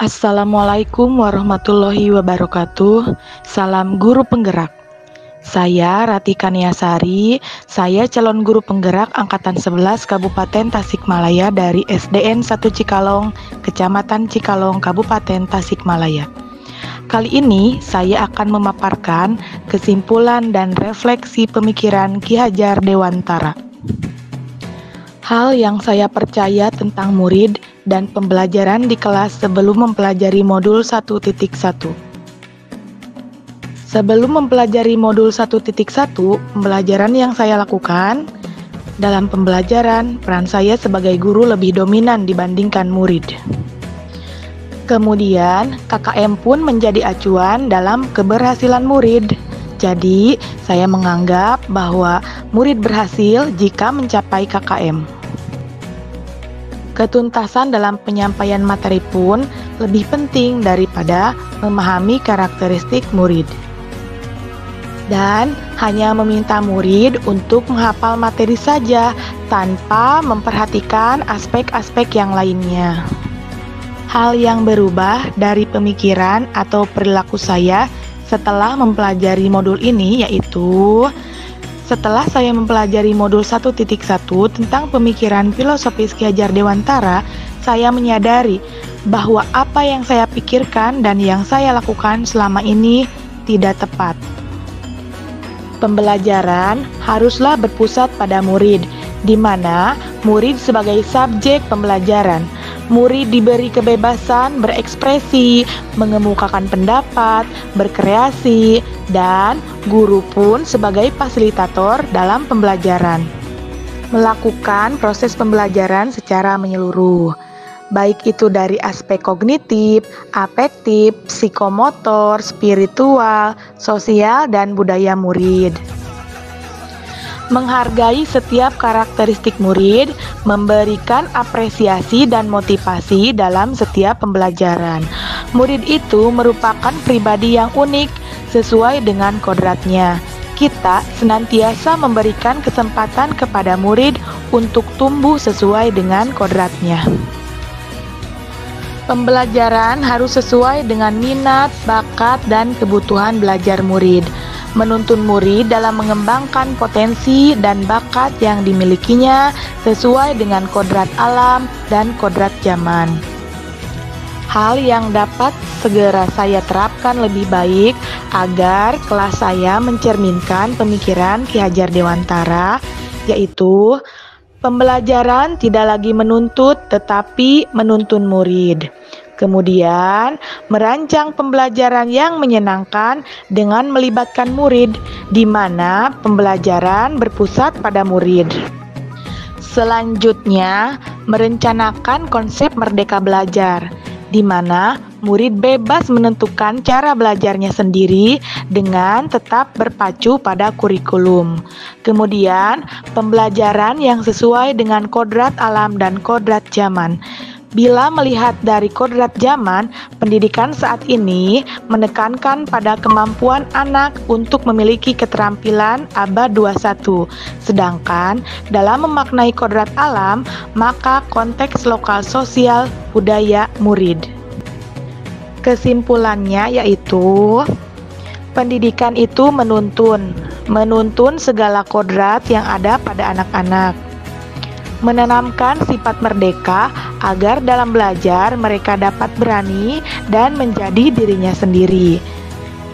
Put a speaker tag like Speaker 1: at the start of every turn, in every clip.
Speaker 1: Assalamualaikum warahmatullahi wabarakatuh. Salam guru penggerak. Saya Ratika Niasari, saya calon guru penggerak Angkatan 11 Kabupaten Tasikmalaya dari SDN 1 Cikalong, Kecamatan Cikalong, Kabupaten Tasikmalaya. Kali ini saya akan memaparkan kesimpulan dan refleksi pemikiran Ki Hajar Dewantara. Hal yang saya percaya tentang murid dan pembelajaran di kelas sebelum mempelajari modul 1.1. Sebelum mempelajari modul 1.1, pembelajaran yang saya lakukan dalam pembelajaran, peran saya sebagai guru lebih dominan dibandingkan murid. Kemudian, KKM pun menjadi acuan dalam keberhasilan murid. Jadi, saya menganggap bahwa murid berhasil jika mencapai KKM. Ketuntasan dalam penyampaian materi pun lebih penting daripada memahami karakteristik murid. Dan hanya meminta murid untuk menghafal materi saja tanpa memperhatikan aspek-aspek yang lainnya. Hal yang berubah dari pemikiran atau perilaku saya setelah mempelajari modul ini yaitu setelah saya mempelajari modul 1.1 tentang pemikiran filosofis Ki Hajar Dewantara, saya menyadari bahwa apa yang saya pikirkan dan yang saya lakukan selama ini tidak tepat. Pembelajaran haruslah berpusat pada murid, di mana murid sebagai subjek pembelajaran. Murid diberi kebebasan berekspresi, mengemukakan pendapat, berkreasi, dan guru pun sebagai fasilitator dalam pembelajaran. Melakukan proses pembelajaran secara menyeluruh, baik itu dari aspek kognitif, afektif, psikomotor, spiritual, sosial, dan budaya murid. Menghargai setiap karakteristik murid, memberikan apresiasi dan motivasi dalam setiap pembelajaran. Murid itu merupakan pribadi yang unik sesuai dengan kodratnya. Kita senantiasa memberikan kesempatan kepada murid untuk tumbuh sesuai dengan kodratnya. Pembelajaran harus sesuai dengan minat, bakat, dan kebutuhan belajar murid. Menuntun murid dalam mengembangkan potensi dan bakat yang dimilikinya sesuai dengan kodrat alam dan kodrat zaman. Hal yang dapat segera saya terapkan lebih baik agar kelas saya mencerminkan pemikiran Ki Hajar Dewantara, yaitu pembelajaran tidak lagi menuntut tetapi menuntun murid. Kemudian, merancang pembelajaran yang menyenangkan dengan melibatkan murid, di mana pembelajaran berpusat pada murid. Selanjutnya, merencanakan konsep merdeka belajar, di mana murid bebas menentukan cara belajarnya sendiri dengan tetap berpacu pada kurikulum. Kemudian, pembelajaran yang sesuai dengan kodrat alam dan kodrat zaman. Bila melihat dari kodrat zaman, pendidikan saat ini menekankan pada kemampuan anak untuk memiliki keterampilan abad 21. Sedangkan dalam memaknai kodrat alam, maka konteks lokal sosial budaya murid. Kesimpulannya yaitu, pendidikan itu menuntun segala kodrat yang ada pada anak-anak. Menanamkan sifat merdeka agar dalam belajar mereka dapat berani dan menjadi dirinya sendiri.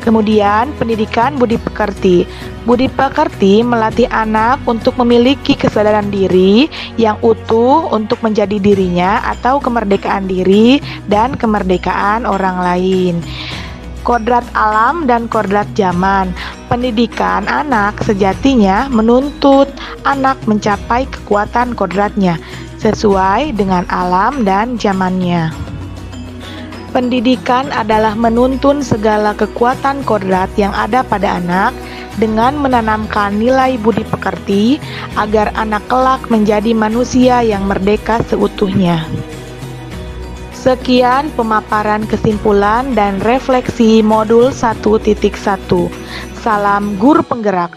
Speaker 1: Kemudian pendidikan budi pekerti. Budi pekerti melatih anak untuk memiliki kesadaran diri yang utuh untuk menjadi dirinya atau kemerdekaan diri dan kemerdekaan orang lain. Kodrat alam dan kodrat zaman. Pendidikan anak sejatinya menuntut anak mencapai kekuatan kodratnya sesuai dengan alam dan zamannya. Pendidikan adalah menuntun segala kekuatan kodrat yang ada pada anak dengan menanamkan nilai budi pekerti agar anak kelak menjadi manusia yang merdeka seutuhnya. Sekian pemaparan kesimpulan dan refleksi modul 1.1. Salam guru penggerak.